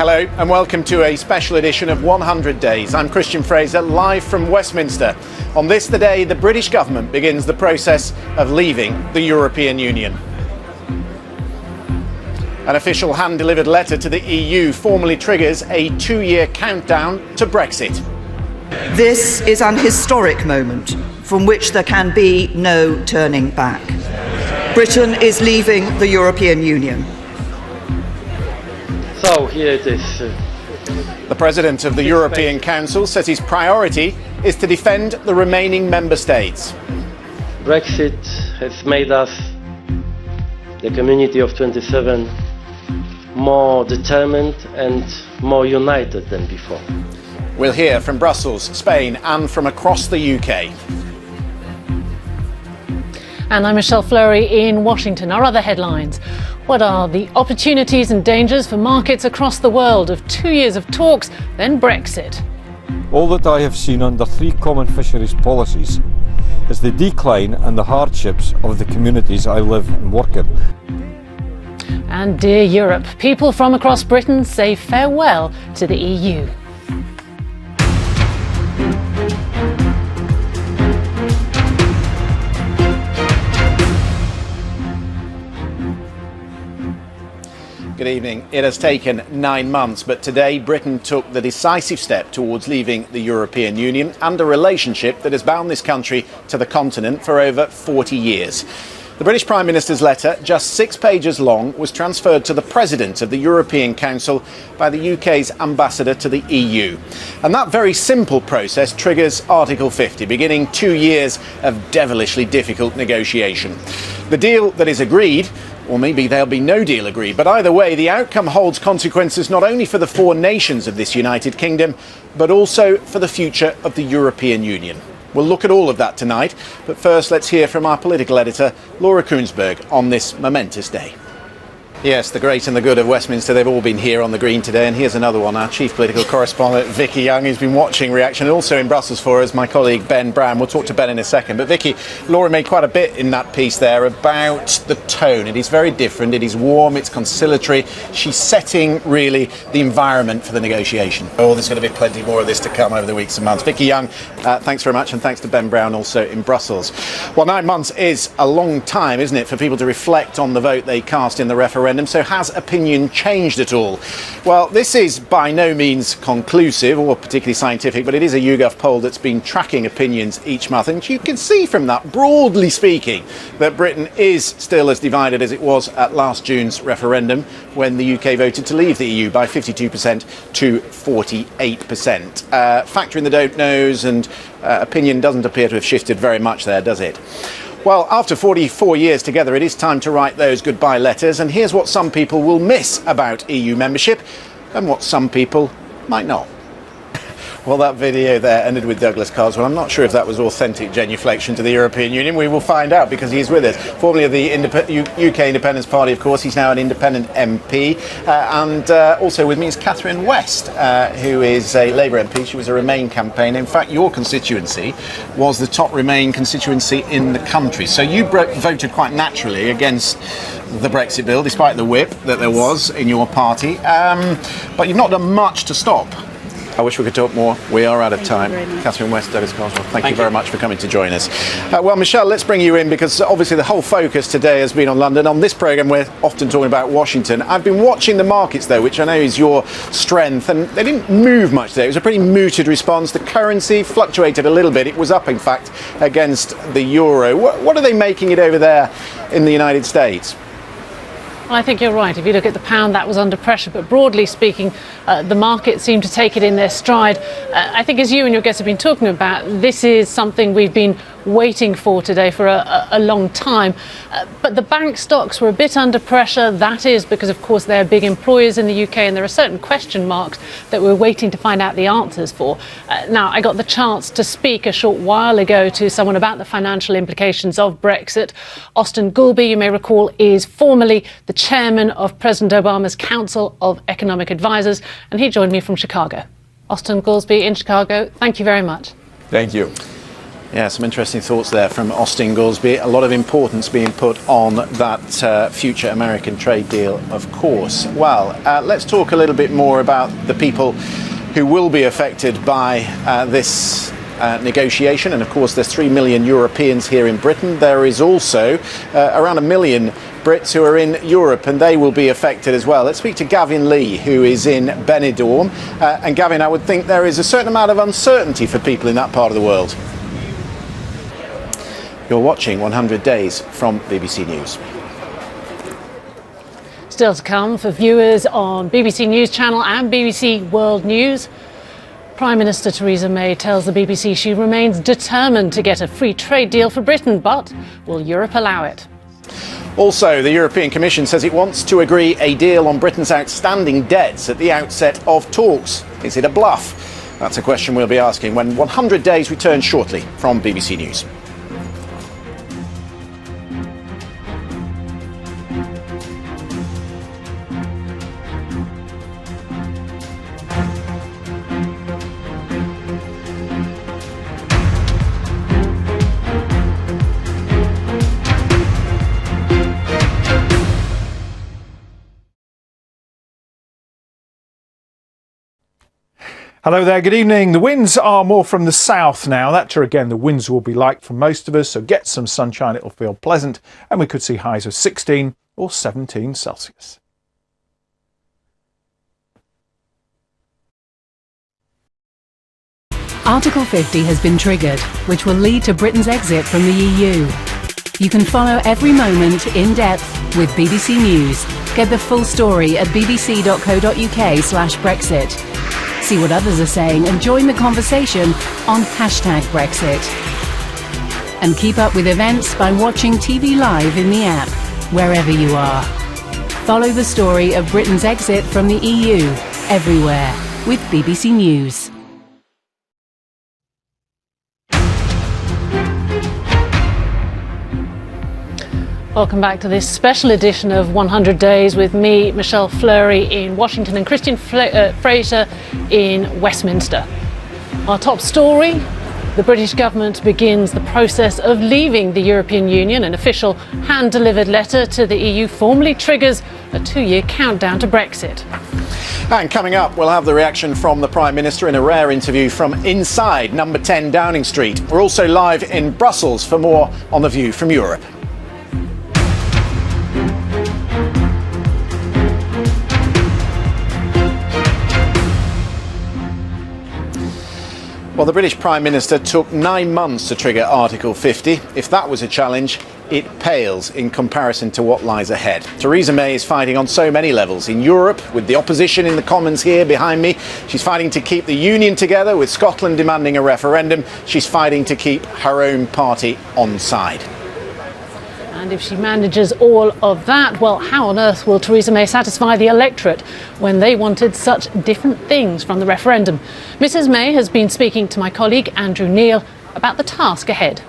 Hello and welcome to a special edition of 100 Days. I'm Christian Fraser, live from Westminster. On this, the day the British government begins the process of leaving the European Union. An official hand-delivered letter to the EU formally triggers a 2-year countdown to Brexit. This is an historic moment from which there can be no turning back. Britain is leaving the European Union. So here it is. The President of the European Council says his priority is to defend the remaining member states. Brexit has made us, the community of 27, more determined and more united than before. We'll hear from Brussels, Spain and from across the UK. And I'm Michelle Fleury in Washington. Our other headlines. What are the opportunities and dangers for markets across the world of 2 years of talks, then Brexit? All that I have seen under 3 common fisheries policies is the decline and the hardships of the communities I live and work in. And dear Europe, people from across Britain say farewell to the EU. Good evening. It has taken 9 months, but today Britain took the decisive step towards leaving the European Union and a relationship that has bound this country to the continent for over 40 years. The British Prime Minister's letter, just 6 pages long, was transferred to the President of the European Council by the UK's ambassador to the EU. And that very simple process triggers Article 50, beginning 2 years of devilishly difficult negotiation. The deal that is agreed, or maybe there'll be no deal agreed, but either way, the outcome holds consequences not only for the 4 nations of this United Kingdom, but also for the future of the European Union. We'll look at all of that tonight, but first let's hear from our political editor, Laura Kuenssberg, on this momentous day. Yes, the great and the good of Westminster, they've all been here on the green today, and here's another one. Our chief political correspondent, Vicky Young, who's been watching reaction, and also in Brussels for us, my colleague Ben Brown. We'll talk to Ben in a second. But Vicky, Laura made quite a bit in that piece there about the tone. It is very different, it is warm, it's conciliatory. She's setting, really, the environment for the negotiation. Oh, there's going to be plenty more of this to come over the weeks and months. Vicky Young, thanks very much, and thanks to Ben Brown also in Brussels. Well, 9 months is a long time, isn't it, for people to reflect on the vote they cast in the referendum. So has opinion changed at all? Well, this is by no means conclusive or particularly scientific, but it is a YouGov poll that's been tracking opinions each month. And you can see from that, broadly speaking, that Britain is still as divided as it was at last June's referendum when the UK voted to leave the EU by 52% to 48%. Factor in the don't knows, and opinion doesn't appear to have shifted very much there, does it? Well, after 44 years together, it is time to write those goodbye letters, and here's what some people will miss about EU membership and what some people might not. Well, that video there ended with Douglas Carswell. I'm not sure if that was authentic genuflection to the European Union. We will find out because he's with us. Formerly of the UK Independence Party, of course. He's now an independent MP. And also with me is Catherine West, who is a Labour MP. She was a Remain campaigner. In fact, your constituency was the top Remain constituency in the country. So you voted quite naturally against the Brexit bill, despite the whip that there was in your party. But you've not done much to stop. I wish we could talk more. We are out of time. Catherine West, Douglas Carswell, thank you very much for coming to join us. Well, Michelle, let's bring you in because obviously the whole focus today has been on London. On this programme, we're often talking about Washington. I've been watching the markets, though, which I know is your strength, and they didn't move much today. It was a pretty muted response. The currency fluctuated a little bit. It was up, in fact, against the euro. What are they making it over there in the United States? Well, I think you're right. If you look at the pound, that was under pressure. But broadly speaking, the market seemed to take it in their stride. I think, as you and your guests have been talking about, this is something we've been waiting for today for a long time. But the bank stocks were a bit under pressure. That is because, of course, they're big employers in the UK, and there are certain question marks that we're waiting to find out the answers for. Now, I got the chance to speak a short while ago to someone about the financial implications of Brexit. Austin Goolby, you may recall, is formerly the chairman of President Obama's Council of Economic Advisors, and he joined me from Chicago. Austin Goolsby in Chicago, thank you very much. Thank you. Yeah, some interesting thoughts there from Austin Goolsbee. A lot of importance being put on that future American trade deal, of course. Well, let's talk a little bit more about the people who will be affected by this negotiation. And of course, there's 3 million Europeans here in Britain. There is also around 1 million Brits who are in Europe, and they will be affected as well. Let's speak to Gavin Lee, who is in Benidorm. And Gavin, I would think there is a certain amount of uncertainty for people in that part of the world. You're watching 100 Days from BBC News. Still to come for viewers on BBC News Channel and BBC World News. Prime Minister Theresa May tells the BBC she remains determined to get a free trade deal for Britain, but will Europe allow it? Also, the European Commission says it wants to agree a deal on Britain's outstanding debts at the outset of talks. Is it a bluff? That's a question we'll be asking when 100 Days returns shortly from BBC News. Hello there, good evening. The winds are more from the south now. That's where again the winds will be like for most of us, so get some sunshine, it'll feel pleasant, and we could see highs of 16 or 17 Celsius. Article 50 has been triggered, which will lead to Britain's exit from the EU. You can follow every moment in depth with BBC News. Get the full story at bbc.co.uk/Brexit. See what others are saying and join the conversation on #Brexit. And keep up with events by watching TV Live in the app, wherever you are. Follow the story of Britain's exit from the EU everywhere with BBC News. Welcome back to this special edition of 100 Days with me, Michelle Fleury in Washington and Christian Fraser in Westminster. Our top story, the British government begins the process of leaving the European Union. An official hand-delivered letter to the EU formally triggers a 2-year countdown to Brexit. And coming up, we'll have the reaction from the Prime Minister in a rare interview from inside number 10 Downing Street. We're also live in Brussels for more on The View from Europe. Well, the British Prime Minister took 9 months to trigger Article 50. If that was a challenge, it pales in comparison to what lies ahead. Theresa May is fighting on so many levels. In Europe, with the opposition in the Commons here behind me, she's fighting to keep the Union together, with Scotland demanding a referendum. She's fighting to keep her own party on side. And if she manages all of that, well, how on earth will Theresa May satisfy the electorate when they wanted such different things from the referendum? Mrs May has been speaking to my colleague Andrew Neil about the task ahead.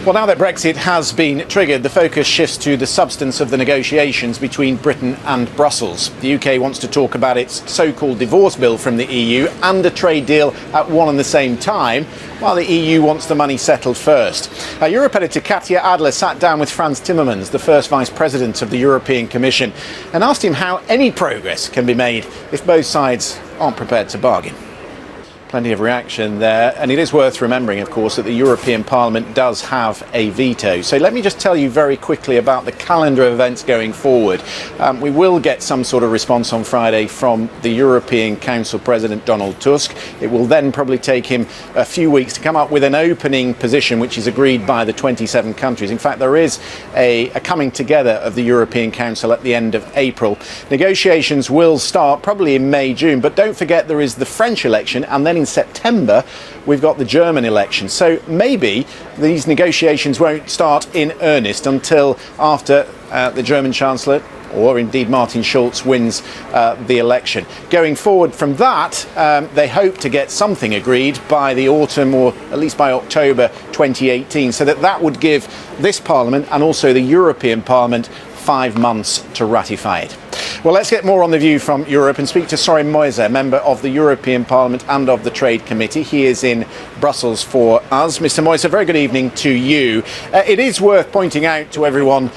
Well, now that Brexit has been triggered, the focus shifts to the substance of the negotiations between Britain and Brussels. The UK wants to talk about its so-called divorce bill from the EU and a trade deal at one and the same time, while the EU wants the money settled first. Europe editor Katja Adler sat down with Frans Timmermans, the first Vice President of the European Commission, and asked him how any progress can be made if both sides aren't prepared to bargain. Plenty of reaction there, and it is worth remembering, of course, that the European Parliament does have a veto. So let me just tell you very quickly about the calendar of events going forward. We will get some sort of response on Friday from the European Council President Donald Tusk. It will then probably take him a few weeks to come up with an opening position which is agreed by the 27 countries. In fact, there is a coming together of the European Council at the end of April. Negotiations will start probably in May, June, but don't forget there is the French election, and then in September we've got the German election. So maybe these negotiations won't start in earnest until after the German Chancellor, or indeed Martin Schulz, wins the election. Going forward from that, they hope to get something agreed by the autumn, or at least by October 2018, so that would give this Parliament and also the European Parliament 5 months to ratify it. Well, let's get more on the view from Europe and speak to Sorin Moise, member of the European Parliament and of the Trade Committee. He is in Brussels for us. Mr. Moise, a very good evening to you. It is worth pointing out to everyone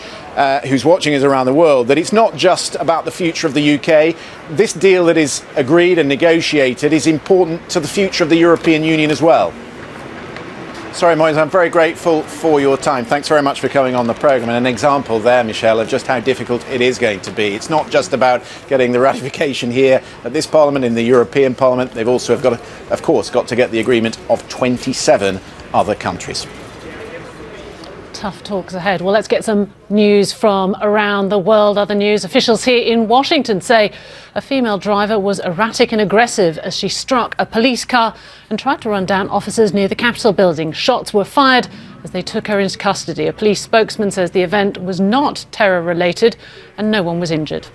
who's watching us around the world that it's not just about the future of the UK. This deal that is agreed and negotiated is important to the future of the European Union as well. Sorry, Moise, I'm very grateful for your time. Thanks very much for coming on the programme. And an example there, Michelle, of just how difficult it is going to be. It's not just about getting the ratification here at this Parliament, in the European Parliament. They've also, of course, got to get the agreement of 27 other countries. Tough talks ahead. Well, let's get some news from around the world. Other news, officials here in Washington say a female driver was erratic and aggressive as she struck a police car and tried to run down officers near the Capitol building. Shots were fired as they took her into custody. A police spokesman says the event was not terror-related and no one was injured.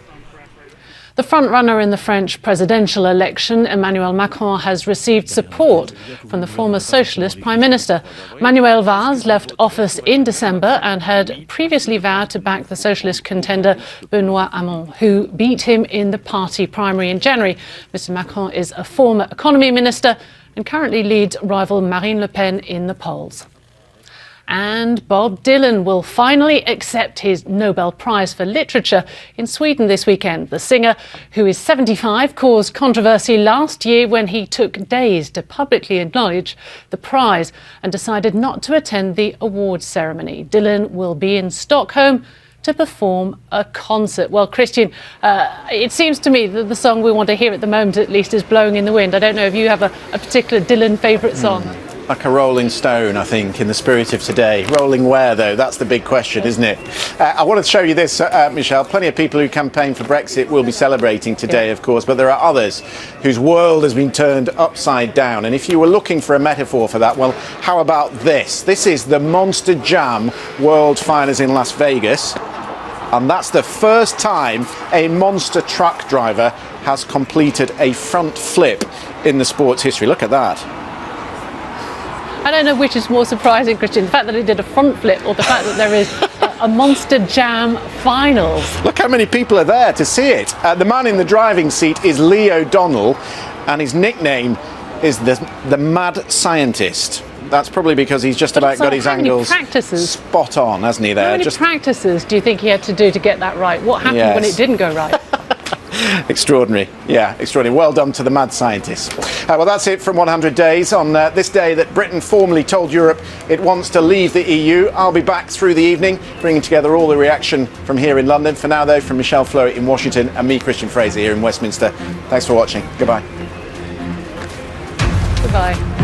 The front-runner in the French presidential election, Emmanuel Macron, has received support from the former socialist prime minister. Manuel Valls left office in December and had previously vowed to back the socialist contender Benoît Hamon, who beat him in the party primary in January. Mr. Macron is a former economy minister and currently leads rival Marine Le Pen in the polls. And Bob Dylan will finally accept his Nobel Prize for Literature in Sweden this weekend. The singer, who is 75, caused controversy last year when he took days to publicly acknowledge the prize and decided not to attend the awards ceremony. Dylan will be in Stockholm to perform a concert. Well, Christian, it seems to me that the song we want to hear at the moment, at least, is Blowing in the Wind. I don't know if you have a particular Dylan favourite song. Like a Rolling Stone, I think, in the spirit of today. Rolling where, though? That's the big question, isn't it? I want to show you this, Michelle. Plenty of people who campaign for Brexit will be celebrating today, of course, but there are others whose world has been turned upside down. And if you were looking for a metaphor for that, well, how about this? This is the Monster Jam World Finals in Las Vegas. And that's the first time a monster truck driver has completed a front flip in the sport's history. Look at that. I don't know which is more surprising, Christian, the fact that he did a front flip or the fact that there is a Monster Jam finals. Look how many people are there to see it. The man in the driving seat is Lee O'Donnell, and his nickname is the Mad Scientist. That's probably because he's just about got his angles spot on, hasn't he, there? How many practices do you think he had to do to get that right? What happened when it didn't go right? Extraordinary. Yeah, extraordinary. Well done to the mad scientist. Well, that's it from 100 Days. On this day that Britain formally told Europe it wants to leave the EU. I'll be back through the evening, bringing together all the reaction from here in London. For now, though, from Michelle Fleury in Washington and me, Christian Fraser, here in Westminster. Thanks for watching. Goodbye. Goodbye.